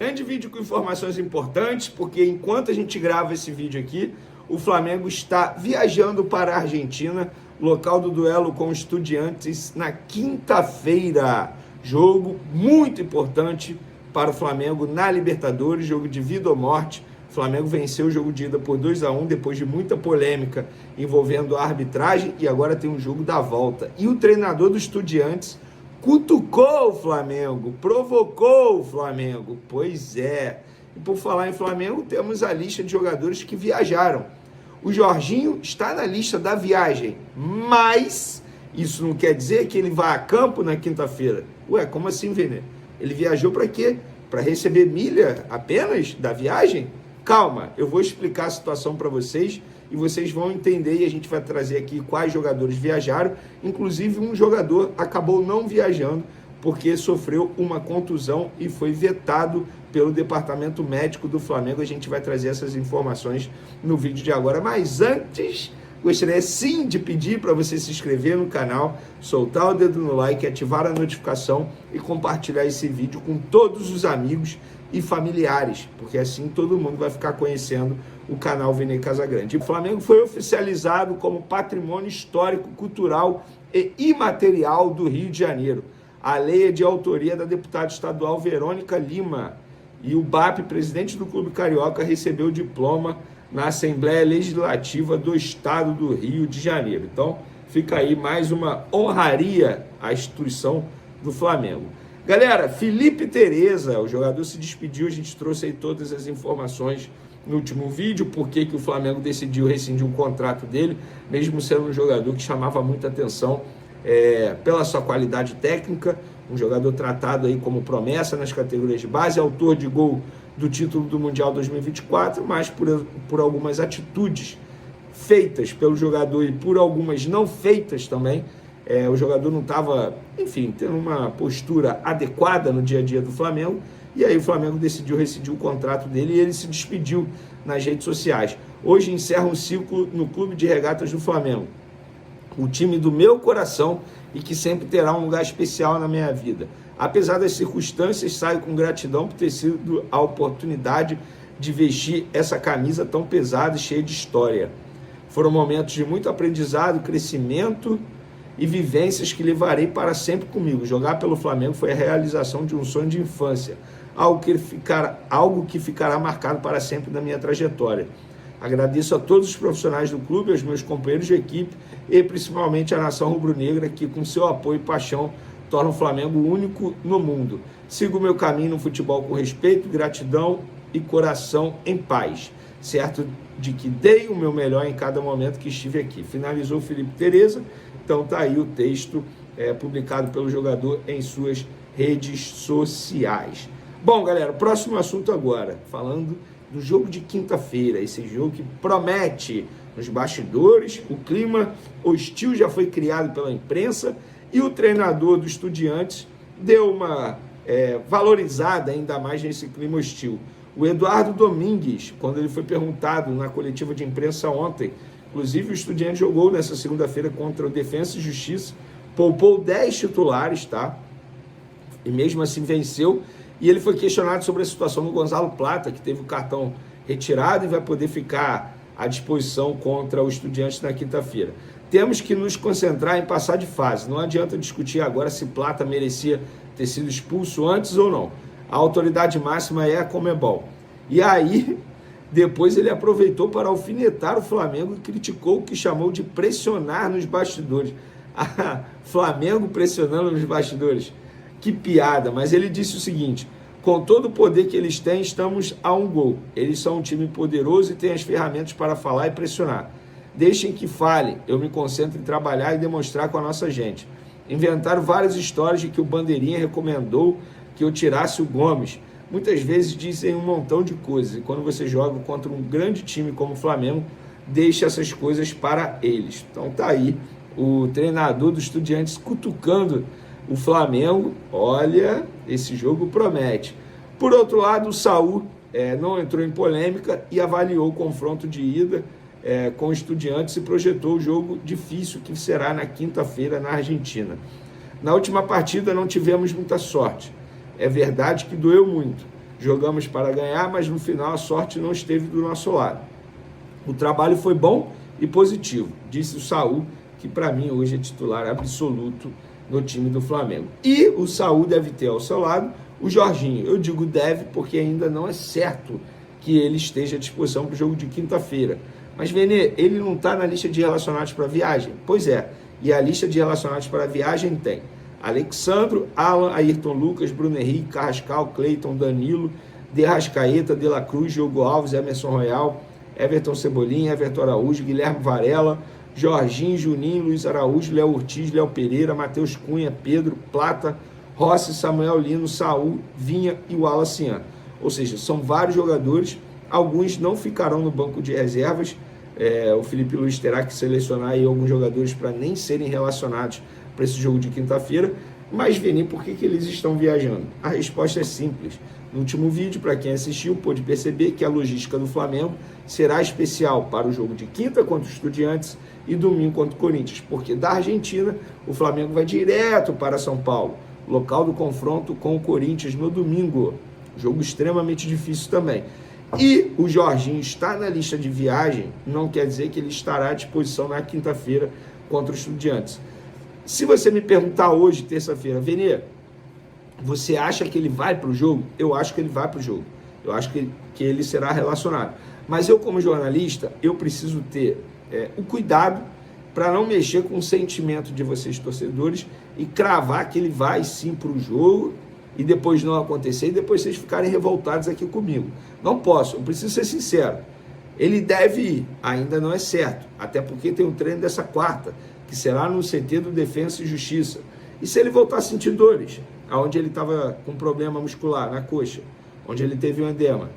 Grande vídeo com informações importantes, porque enquanto a gente grava esse vídeo aqui, o Flamengo está viajando para a Argentina, local do duelo com Estudiantes, na quinta-feira. Jogo muito importante para o Flamengo na Libertadores, jogo de vida ou morte. O Flamengo venceu o jogo de ida por 2-1, depois de muita polêmica envolvendo a arbitragem, e agora tem um jogo da volta. E o treinador do Estudiantes cutucou o Flamengo, provocou o Flamengo. Pois é. E por falar em Flamengo, temos a lista de jogadores que viajaram. O Jorginho está na lista da viagem, mas isso não quer dizer que ele vá a campo na quinta-feira. Ué, como assim, Vene? Ele viajou para quê? Para receber milha apenas da viagem? Calma, eu vou explicar a situação para vocês e vocês vão entender, e a gente vai trazer aqui quais jogadores viajaram. Inclusive, um jogador acabou não viajando porque sofreu uma contusão e foi vetado pelo departamento médico do Flamengo. A gente vai trazer essas informações no vídeo de agora. Mas antes, gostaria sim de pedir para você se inscrever no canal, soltar o dedo no like, ativar a notificação e compartilhar esse vídeo com todos os amigos e familiares, porque assim todo mundo vai ficar conhecendo o canal Vene Casagrande. O Flamengo foi oficializado como Patrimônio Histórico, Cultural e Imaterial do Rio de Janeiro. A lei é de autoria da deputada estadual Verônica Lima. E o BAP, presidente do Clube Carioca, recebeu o diploma na Assembleia Legislativa do Estado do Rio de Janeiro. Então, fica aí mais uma honraria à instituição do Flamengo. Galera, Felipe Tereza, o jogador se despediu, a gente trouxe aí todas as informações no último vídeo, porque que o Flamengo decidiu rescindir o contrato dele, mesmo sendo um jogador que chamava muita atenção pela sua qualidade técnica, um jogador tratado aí como promessa nas categorias de base, autor de gol do título do Mundial 2024, mas por algumas atitudes feitas pelo jogador e por algumas não feitas também, o jogador não estava, enfim, tendo uma postura adequada no dia a dia do Flamengo, e aí o Flamengo decidiu rescindir o contrato dele e ele se despediu nas redes sociais. Hoje encerra um ciclo no Clube de Regatas do Flamengo, o time do meu coração e que sempre terá um lugar especial na minha vida. Apesar das circunstâncias, saio com gratidão por ter sido a oportunidade de vestir essa camisa tão pesada e cheia de história. Foram momentos de muito aprendizado, crescimento e vivências que levarei para sempre comigo. Jogar pelo Flamengo foi a realização de um sonho de infância, algo que ficará marcado para sempre na minha trajetória. Agradeço a todos os profissionais do clube, aos meus companheiros de equipe e principalmente à nação rubro-negra que, com seu apoio e paixão, torna o Flamengo único no mundo. Sigo o meu caminho no futebol com respeito, gratidão e coração em paz, certo de que dei o meu melhor em cada momento que estive aqui. Finalizou Felipe Tereza, então tá aí o texto publicado pelo jogador em suas redes sociais. Bom, galera, próximo assunto agora, falando do jogo de quinta-feira, esse jogo que promete nos bastidores, o clima hostil já foi criado pela imprensa e o treinador do Estudiantes deu uma valorizada ainda mais nesse clima hostil. O Eduardo Domingues, quando ele foi perguntado na coletiva de imprensa ontem, inclusive o Estudiantes jogou nessa segunda-feira contra o Defensa e Justiça, poupou 10 titulares, tá? E mesmo assim venceu. E ele foi questionado sobre a situação do Gonzalo Plata, que teve o cartão retirado e vai poder ficar à disposição contra o Estudiantes na quinta-feira. Temos que nos concentrar em passar de fase. Não adianta discutir agora se Plata merecia ter sido expulso antes ou não. A autoridade máxima é a Conmebol. E aí, depois ele aproveitou para alfinetar o Flamengo e criticou o que chamou de pressionar nos bastidores. Flamengo pressionando nos bastidores. Que piada, mas ele disse o seguinte: com todo o poder que eles têm, estamos a um gol. Eles são um time poderoso e têm as ferramentas para falar e pressionar. Deixem que falem, eu me concentro em trabalhar e demonstrar com a nossa gente. Inventaram várias histórias de que o Bandeirinha recomendou que eu tirasse o Gomes. Muitas vezes dizem um montão de coisas, e quando você joga contra um grande time como o Flamengo, deixa essas coisas para eles. Então tá aí o treinador do Estudiantes cutucando o Flamengo. Olha, esse jogo promete. Por outro lado, o Saul não entrou em polêmica e avaliou o confronto de ida com o Estudiantes e projetou o jogo difícil que será na quinta-feira na Argentina. Na última partida não tivemos muita sorte. É verdade que doeu muito, jogamos para ganhar, mas no final a sorte não esteve do nosso lado. O trabalho foi bom e positivo, disse o Saul, que para mim hoje é titular absoluto no time do Flamengo. E o Saul deve ter ao seu lado o Jorginho. Eu digo deve porque ainda não é certo que ele esteja à disposição para o jogo de quinta-feira. Mas, Vene, ele não está na lista de relacionados para viagem? Pois é, e a lista de relacionados para viagem tem Alexandro, Alan, Ayrton Lucas, Bruno Henrique, Carrascal, Cleiton, Danilo, De Rascaeta, De La Cruz, Diogo Alves, Emerson Royal, Everton Cebolinha, Everton Araújo, Guilherme Varela, Jorginho, Juninho, Luiz Araújo, Léo Ortiz, Léo Pereira, Matheus Cunha, Pedro, Plata, Rossi, Samuel Lino, Saul, Vinha e Wallace Ian. Ou seja, são vários jogadores, alguns não ficarão no banco de reservas. O Felipe Luiz terá que selecionar aí alguns jogadores para nem serem relacionados para esse jogo de quinta-feira. Mas, Veni, por que eles estão viajando? A resposta é simples. No último vídeo, para quem assistiu, pôde perceber que a logística do Flamengo será especial para o jogo de quinta contra os Estudiantes e domingo contra o Corinthians, porque da Argentina o Flamengo vai direto para São Paulo, local do confronto com o Corinthians no domingo. Jogo extremamente difícil também. E o Jorginho está na lista de viagem, não quer dizer que ele estará à disposição na quinta-feira contra os Estudiantes. Se você me perguntar hoje, terça-feira, Vene, você acha que ele vai para o jogo? Eu acho que ele vai para o jogo. Eu acho que ele será relacionado. Mas eu, como jornalista, eu preciso ter o cuidado para não mexer com o sentimento de vocês, torcedores, e cravar que ele vai sim para o jogo e depois não acontecer e depois vocês ficarem revoltados aqui comigo. Não posso, eu preciso ser sincero. Ele deve ir, ainda não é certo, até porque tem um treino dessa quarta, que será no CT do Defensa e Justiça. E se ele voltar a sentir dores, onde ele estava com problema muscular, na coxa, onde ele teve um edema.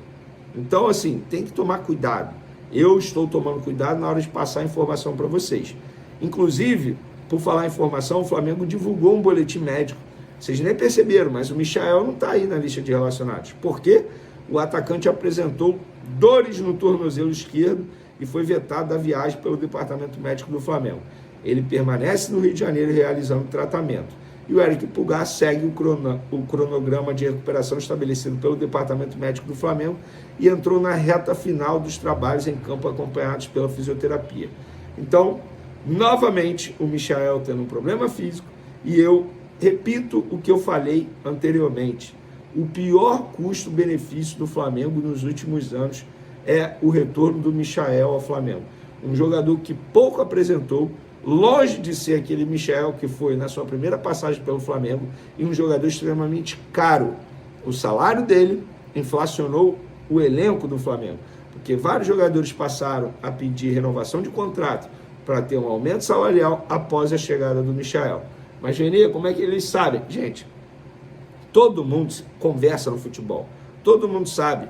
Então, assim, tem que tomar cuidado. Eu estou tomando cuidado na hora de passar a informação para vocês. Inclusive, por falar em informação, o Flamengo divulgou um boletim médico. Vocês nem perceberam, mas o Michael não está aí na lista de relacionados. Por quê? O atacante apresentou dores no tornozelo esquerdo e foi vetado da viagem pelo Departamento Médico do Flamengo. Ele permanece no Rio de Janeiro realizando tratamento. E o Eric Pulgar segue o cronograma de recuperação estabelecido pelo Departamento Médico do Flamengo e entrou na reta final dos trabalhos em campo acompanhados pela fisioterapia. Então, novamente, o Michael tendo um problema físico e eu repito o que eu falei anteriormente. O pior custo-benefício do Flamengo nos últimos anos é o retorno do Michael ao Flamengo. Um jogador que pouco apresentou, longe de ser aquele Michael que foi na sua primeira passagem pelo Flamengo, e um jogador extremamente caro. O salário dele inflacionou o elenco do Flamengo, porque vários jogadores passaram a pedir renovação de contrato para ter um aumento salarial após a chegada do Michael. Mas, Vene, como é que eles sabem? Gente, todo mundo conversa no futebol. Todo mundo sabe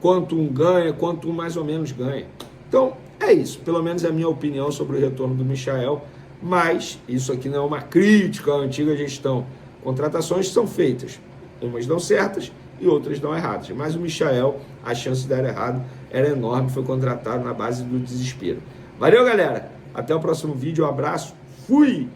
quanto um ganha, quanto um mais ou menos ganha. Então, é isso. Pelo menos é a minha opinião sobre o retorno do Michael. Mas isso aqui não é uma crítica à antiga gestão. Contratações são feitas. Umas dão certas e outras dão erradas. Mas o Michael, a chance de dar errado era enorme. Foi contratado na base do desespero. Valeu, galera. Até o próximo vídeo. Um abraço. Fui!